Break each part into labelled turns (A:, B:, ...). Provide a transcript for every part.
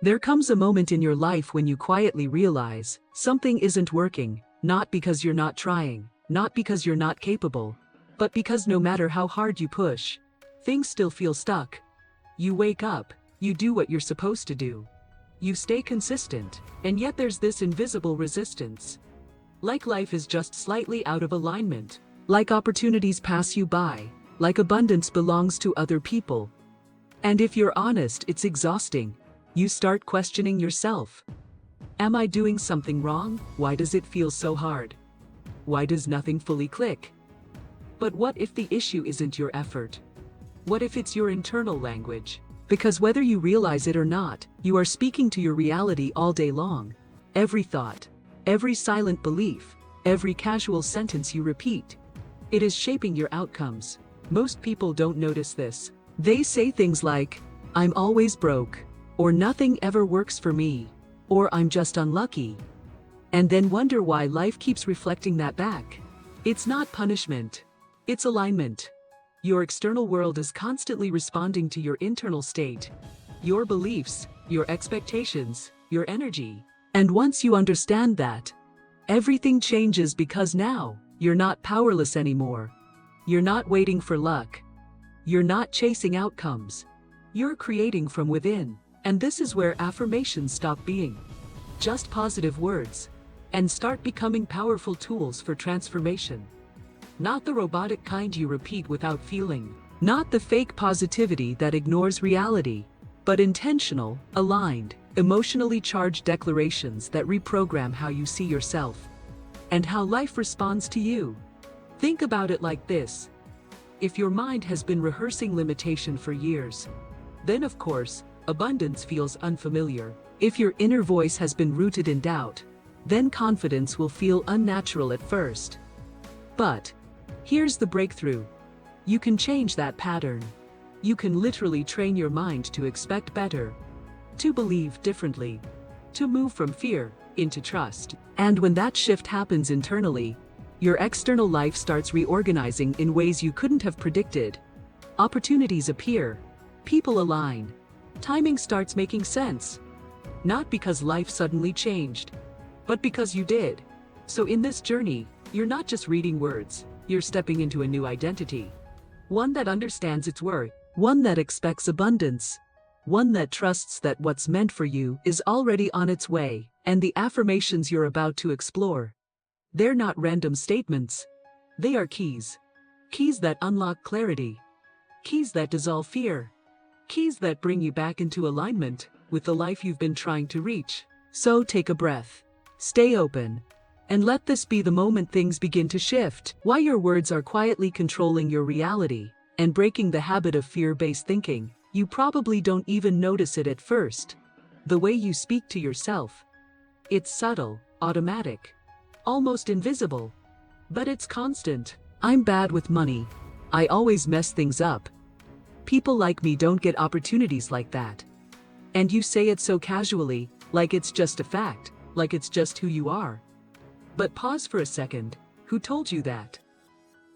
A: There comes a moment in your life when you quietly realize something isn't working, not because you're not trying, not because you're not capable, but because no matter how hard you push, things still feel stuck. You wake up, you do what you're supposed to do. You stay consistent, and yet there's this invisible resistance. Like life is just slightly out of alignment, like opportunities pass you by, like abundance belongs to other people. And if you're honest, it's exhausting. You start questioning yourself. Am I doing something wrong? Why does it feel so hard? Why does nothing fully click? But what if the issue isn't your effort? What if it's your internal language? Because whether you realize it or not, you are speaking to your reality all day long. Every thought, every silent belief, every casual sentence you repeat. It is shaping your outcomes. Most people don't notice this. They say things like, "I'm always broke," or "nothing ever works for me," or "I'm just unlucky." And then wonder why life keeps reflecting that back. It's not punishment. It's alignment. Your external world is constantly responding to your internal state, your beliefs, your expectations, your energy. And once you understand that, everything changes because now, you're not powerless anymore. You're not waiting for luck. You're not chasing outcomes. You're creating from within. And this is where affirmations stop being just positive words and start becoming powerful tools for transformation. Not the robotic kind you repeat without feeling. Not the fake positivity that ignores reality. But intentional, aligned, emotionally charged declarations that reprogram how you see yourself and how life responds to you. Think about it like this. If your mind has been rehearsing limitation for years, then of course, abundance feels unfamiliar. If your inner voice has been rooted in doubt, then confidence will feel unnatural at first. But here's the breakthrough. You can change that pattern. You can literally train your mind to expect better, to believe differently, to move from fear into trust. And when that shift happens internally, your external life starts reorganizing in ways you couldn't have predicted. Opportunities appear, people align, timing starts making sense. Not because life suddenly changed, but because you did. So in this journey, you're not just reading words. You're stepping into a new identity. One that understands its worth. One that expects abundance. One that trusts that what's meant for you is already on its way. And the affirmations you're about to explore, they're not random statements. They are keys. Keys that unlock clarity. Keys that dissolve fear. Keys that bring you back into alignment with the life you've been trying to reach. So take a breath. Stay open. And let this be the moment things begin to shift. Why your words are quietly controlling your reality and breaking the habit of fear-based thinking. You probably don't even notice it at first. The way you speak to yourself. It's subtle, automatic, almost invisible. But it's constant. I'm bad with money. I always mess things up. People like me don't get opportunities like that. And you say it so casually, like it's just a fact, like it's just who you are. But pause for a second. Who told you that?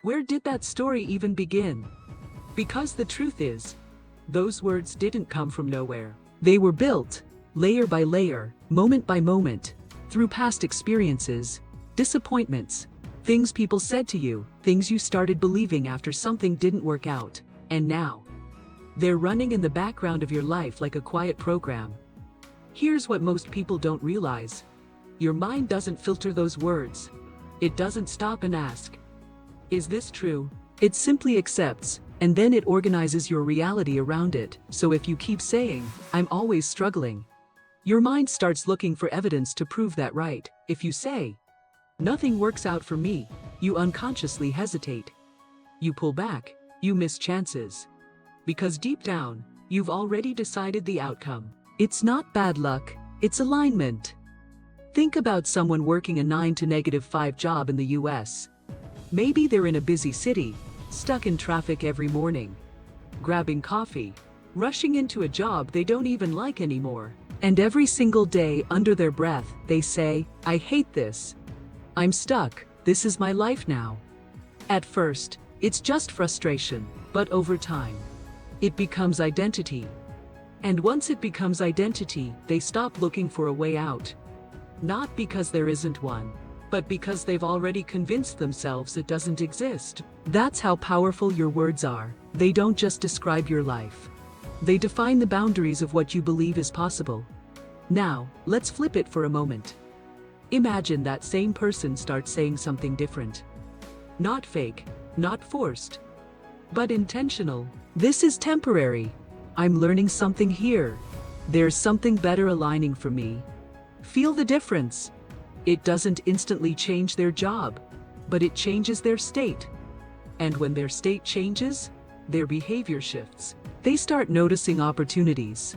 A: Where did that story even begin? Because the truth is, those words didn't come from nowhere. They were built, layer by layer, moment by moment, through past experiences, disappointments, things people said to you, things you started believing after something didn't work out. And now, they're running in the background of your life like a quiet program. Here's what most people don't realize. Your mind doesn't filter those words. It doesn't stop and ask, "Is this true?" It simply accepts, and then it organizes your reality around it. So if you keep saying, "I'm always struggling," your mind starts looking for evidence to prove that right. If you say, "Nothing works out for me," you unconsciously hesitate. You pull back, you miss chances. Because deep down, you've already decided the outcome. It's not bad luck, it's alignment. Think about someone working a 9 to -5 job in the US. Maybe they're in a busy city, stuck in traffic every morning, grabbing coffee, rushing into a job they don't even like anymore. And every single day, under their breath, they say, "I hate this. I'm stuck. This is my life now." At first, it's just frustration, but over time, it becomes identity. And once it becomes identity, they stop looking for a way out. Not because there isn't one, but because they've already convinced themselves it doesn't exist. That's how powerful your words are. They don't just describe your life. They define the boundaries of what you believe is possible. Now, let's flip it for a moment. Imagine that same person starts saying something different. Not fake, not forced, but intentional. This is temporary. I'm learning something here. There's something better aligning for me. Feel the difference. It doesn't instantly change their job, but it changes their state. And when their state changes, their behavior shifts. They start noticing opportunities.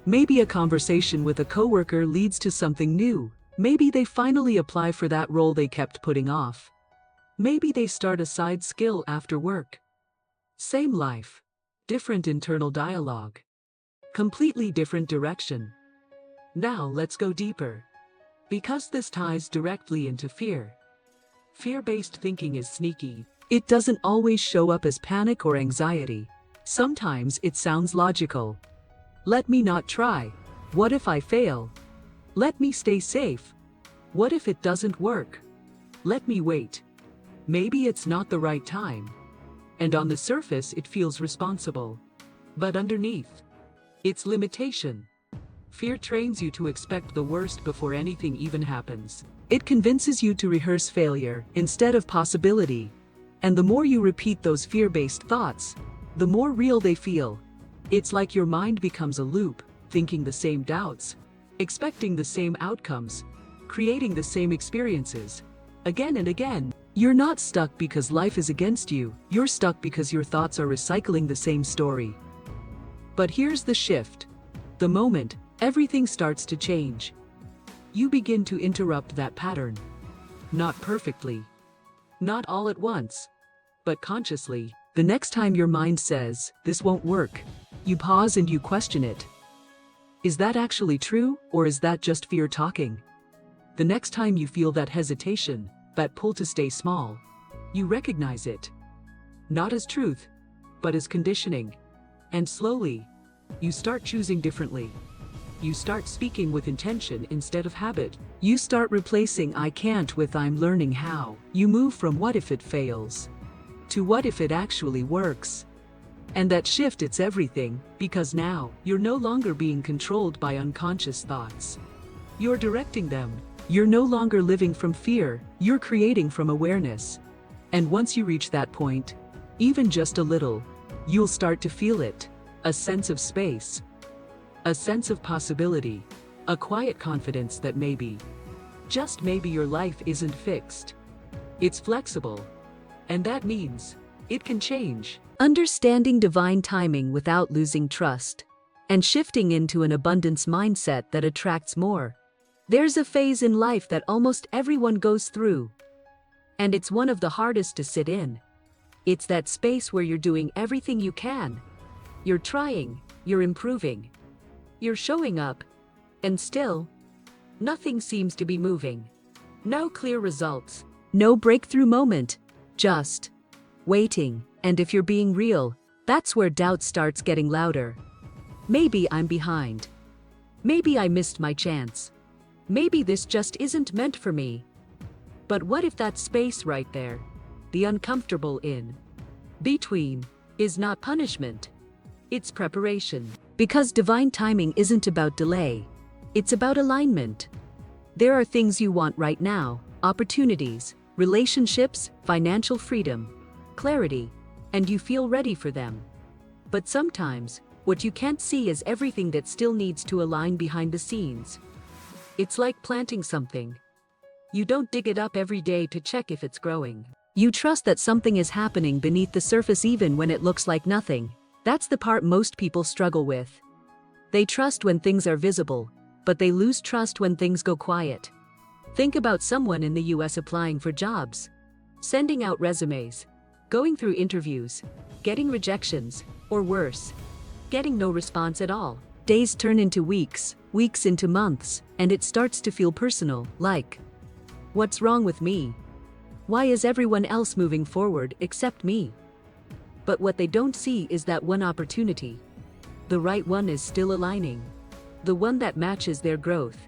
A: Maybe a conversation with a coworker leads to something new. Maybe they finally apply for that role they kept putting off. Maybe they start a side skill after work. Same life, different internal dialogue. Completely different direction. Now let's go deeper. Because this ties directly into fear. Fear-based thinking is sneaky. It doesn't always show up as panic or anxiety. Sometimes it sounds logical. Let me not try. What if I fail? Let me stay safe. What if it doesn't work? Let me wait. Maybe it's not the right time. And on the surface it feels responsible. But underneath, it's limitation. Fear trains you to expect the worst before anything even happens. It convinces you to rehearse failure instead of possibility. And the more you repeat those fear-based thoughts, the more real they feel. It's like your mind becomes a loop, thinking the same doubts, expecting the same outcomes, creating the same experiences, again and again. You're not stuck because life is against you. You're stuck because your thoughts are recycling the same story. But here's the shift. The moment everything starts to change, you begin to interrupt that pattern. Not perfectly, not all at once, but consciously. The next time your mind says, "This won't work," you pause and you question it. Is that actually true, or is that just fear talking? The next time you feel that hesitation, that pull to stay small, you recognize it. Not as truth, but as conditioning. And slowly, you start choosing differently. You start speaking with intention instead of habit. You start replacing "I can't" with "I'm learning how." You move from "what if it fails" to "what if it actually works." And that shift, it's everything, because now, you're no longer being controlled by unconscious thoughts. You're directing them. You're no longer living from fear, you're creating from awareness. And once you reach that point, even just a little, you'll start to feel it. A sense of space. A sense of possibility. A quiet confidence that maybe, just maybe, your life isn't fixed. It's flexible. And that means it can change. Understanding divine timing without losing trust, and shifting into an abundance mindset that attracts more. There's a phase in life that almost everyone goes through. And it's one of the hardest to sit in. It's that space where you're doing everything you can. You're trying, you're improving, you're showing up, and still, nothing seems to be moving. No clear results, no breakthrough moment, just waiting. And if you're being real, that's where doubt starts getting louder. Maybe I'm behind. Maybe I missed my chance. Maybe this just isn't meant for me. But what if that space right there, the uncomfortable in between, is not punishment? It's preparation. Because divine timing isn't about delay. It's about alignment. There are things you want right now: opportunities, relationships, financial freedom, clarity, and you feel ready for them. But sometimes, what you can't see is everything that still needs to align behind the scenes. It's like planting something. You don't dig it up every day to check if it's growing. You trust that something is happening beneath the surface even when it looks like nothing. That's the part most people struggle with. They trust when things are visible, but they lose trust when things go quiet. Think about someone in the US applying for jobs, sending out resumes, going through interviews, getting rejections, or worse, getting no response at all. Days turn into weeks, weeks into months, and it starts to feel personal, like, what's wrong with me? Why is everyone else moving forward except me? But what they don't see is that one opportunity, The right one is still aligning. The one that matches their growth,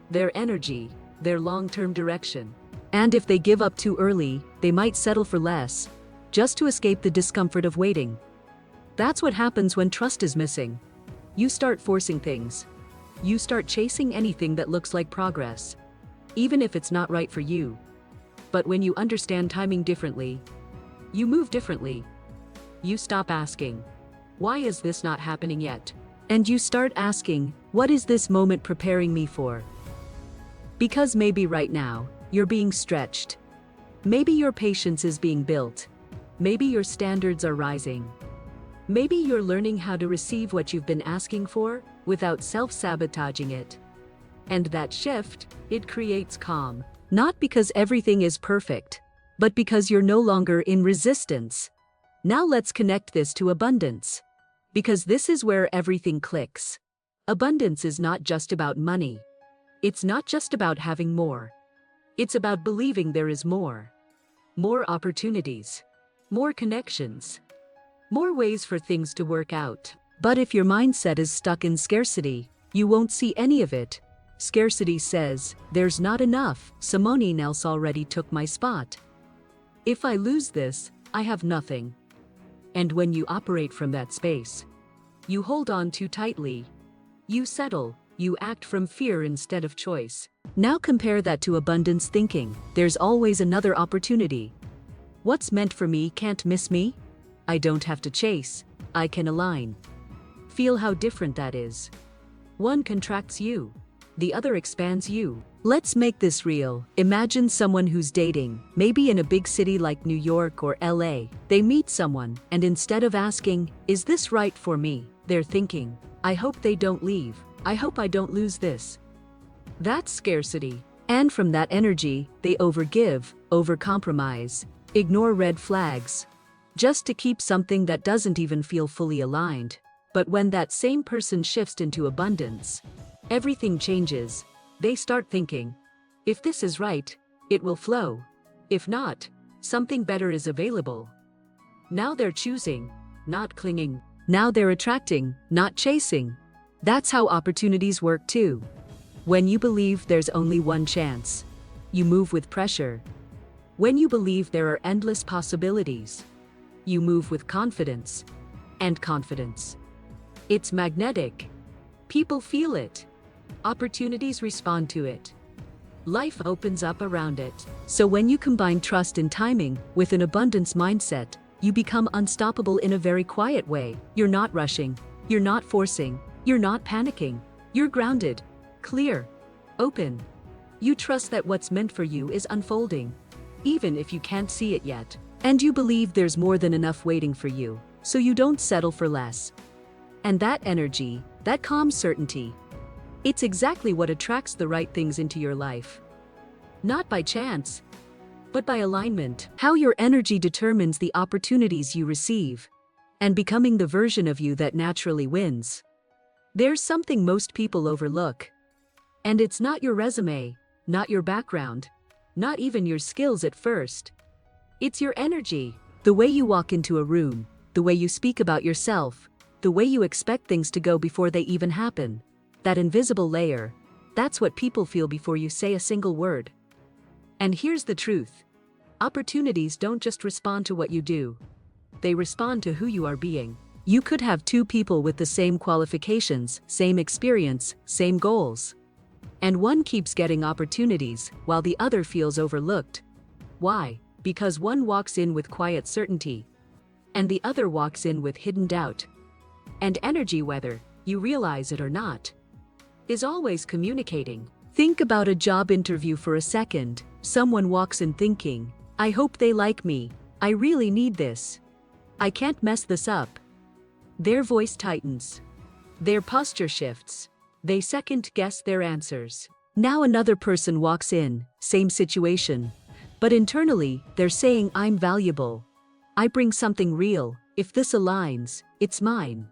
A: their energy, their long-term direction. And if they give up too early, they might settle for less, just to escape the discomfort of waiting. That's what happens when trust is missing. You start forcing things. You start chasing anything that looks like progress, even if it's not right for you. But when you understand timing differently, you move differently. You stop asking, "Why is this not happening yet?" And you start asking, "What is this moment preparing me for?" Because maybe right now, you're being stretched. Maybe your patience is being built. Maybe your standards are rising. Maybe you're learning how to receive what you've been asking for without self-sabotaging it. And that shift, it creates calm. Not because everything is perfect, but because you're no longer in resistance. Now let's connect this to abundance. Because this is where everything clicks. Abundance is not just about money. It's not just about having more. It's about believing there is more. More opportunities. More connections. More ways for things to work out. But if your mindset is stuck in scarcity, you won't see any of it. Scarcity says, "There's not enough, someone else already took my spot. If I lose this, I have nothing." And when you operate from that space, you hold on too tightly. You settle, you act from fear instead of choice. Now compare that to abundance thinking. There's always another opportunity. What's meant for me can't miss me. I don't have to chase, I can align. Feel how different that is. One contracts you, the other expands you. Let's make this real. Imagine someone who's dating, maybe in a big city like New York or LA. They meet someone, and instead of asking, "Is this right for me?" they're thinking, "I hope they don't leave. I hope I don't lose this." That's scarcity. And from that energy, they overgive, overcompromise, ignore red flags, just to keep something that doesn't even feel fully aligned. But when that same person shifts into abundance, everything changes. They start thinking, "If this is right, it will flow. If not, something better is available." Now they're choosing, not clinging. Now they're attracting, not chasing. That's how opportunities work too. When you believe there's only one chance, you move with pressure. When you believe there are endless possibilities, you move with confidence. And confidence, it's magnetic. People feel it. Opportunities respond to it. Life opens up around it. So when you combine trust and timing with an abundance mindset, you become unstoppable in a very quiet way. You're not rushing. You're not forcing. You're not panicking. You're grounded, clear, open. You trust that what's meant for you is unfolding, even if you can't see it yet. And you believe there's more than enough waiting for you, so you don't settle for less. And that energy, that calm certainty, it's exactly what attracts the right things into your life. Not by chance, but by alignment. How your energy determines the opportunities you receive, and becoming the version of you that naturally wins. There's something most people overlook. And it's not your resume, not your background, not even your skills at first. It's your energy. The way you walk into a room, the way you speak about yourself, the way you expect things to go before they even happen. That invisible layer, that's what people feel before you say a single word. And here's the truth. Opportunities don't just respond to what you do. They respond to who you are being. You could have two people with the same qualifications, same experience, same goals. And one keeps getting opportunities, while the other feels overlooked. Why? Because one walks in with quiet certainty, and the other walks in with hidden doubt. And energy, whether you realize it or not, is always communicating. Think about a job interview for a second. Someone walks in thinking, "I hope they like me. I really need this. I can't mess this up." Their voice tightens. Their posture shifts. They second-guess their answers. Now another person walks in, same situation. But internally, they're saying, "I'm valuable. I bring something real. If this aligns, it's mine."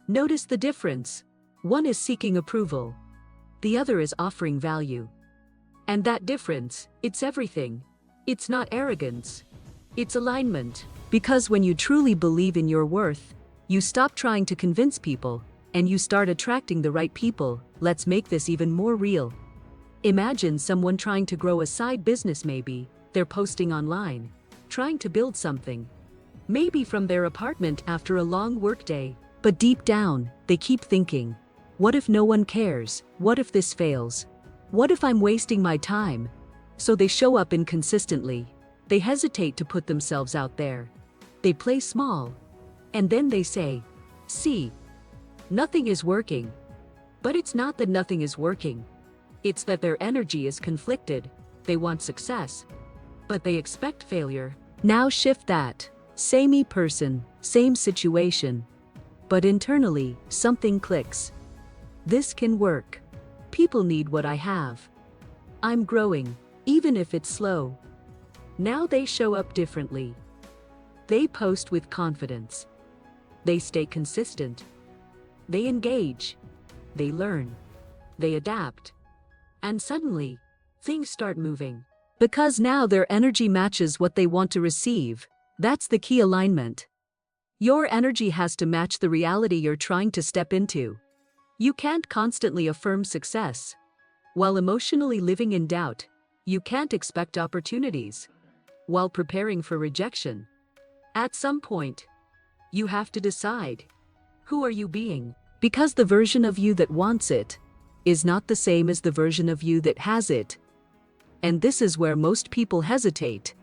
A: Notice the difference. One is seeking approval. The other is offering value. And that difference, it's everything. It's not arrogance. It's alignment. Because when you truly believe in your worth, You stop trying to convince people, and you start attracting the right people. Let's make this even more real. Imagine someone trying to grow a side business. Maybe they're posting online, trying to build something. Maybe from their apartment after a long workday. But deep down, they keep thinking, what if no one cares? What if this fails? What if I'm wasting my time? So they show up inconsistently. They hesitate to put themselves out there. They play small. And then they say, see, nothing is working. But it's not that nothing is working. It's that their energy is conflicted. They want success, but they expect failure. Now shift that. Same person, same situation. But internally, something clicks. This can work. People need what I have. I'm growing, even if it's slow. Now they show up differently. They post with confidence. They stay consistent. They engage. They learn. They adapt. And suddenly, things start moving. Because now their energy matches what they want to receive. That's the key alignment. Your energy has to match the reality you're trying to step into. You can't constantly affirm success while emotionally living in doubt. You can't expect opportunities while preparing for rejection. At some point, you have to decide, who are you being? Because the version of you that wants it is not the same as the version of you that has it. And this is where most people hesitate.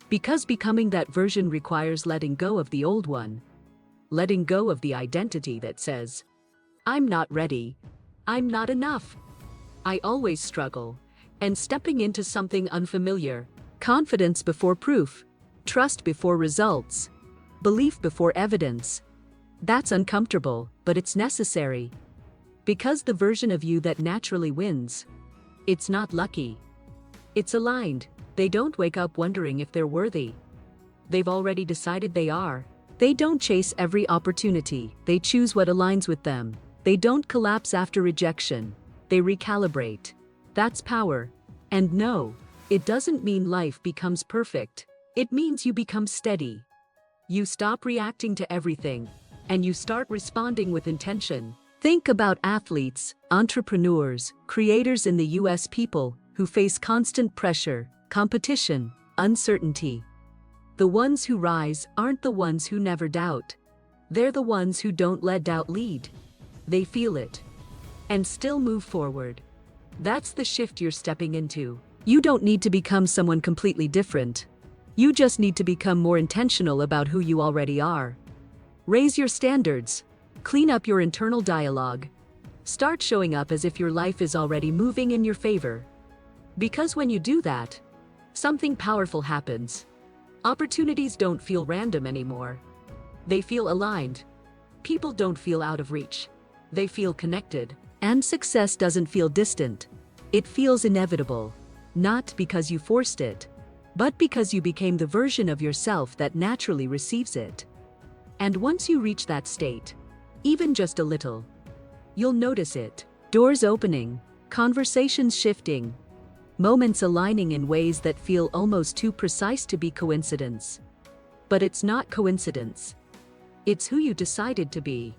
A: Because becoming that version requires letting go of the old one. Letting go of the identity that says, I'm not ready. I'm not enough. I always struggle. And stepping into something unfamiliar. Confidence before proof. Trust before results. Belief before evidence. That's uncomfortable, but it's necessary. Because the version of you that naturally wins, it's not lucky. It's aligned. They don't wake up wondering if they're worthy. They've already decided they are. They don't chase every opportunity. They choose what aligns with them. They don't collapse after rejection. They recalibrate. That's power. And no, it doesn't mean life becomes perfect. It means you become steady. You stop reacting to everything, and you start responding with intention. Think about athletes, entrepreneurs, creators in the US, people who face constant pressure, competition, uncertainty. The ones who rise aren't the ones who never doubt. They're the ones who don't let doubt lead. They feel it and still move forward. That's the shift you're stepping into. You don't need to become someone completely different. You just need to become more intentional about who you already are. Raise your standards. Clean up your internal dialogue. Start showing up as if your life is already moving in your favor. Because when you do that, something powerful happens. Opportunities don't feel random anymore. They feel aligned. People don't feel out of reach. They feel connected. And success doesn't feel distant. It feels inevitable. Not because you forced it, but because you became the version of yourself that naturally receives it. And once you reach that state, even just a little, you'll notice it. Doors opening, conversations shifting, moments aligning in ways that feel almost too precise to be coincidence. But it's not coincidence. It's who you decided to be.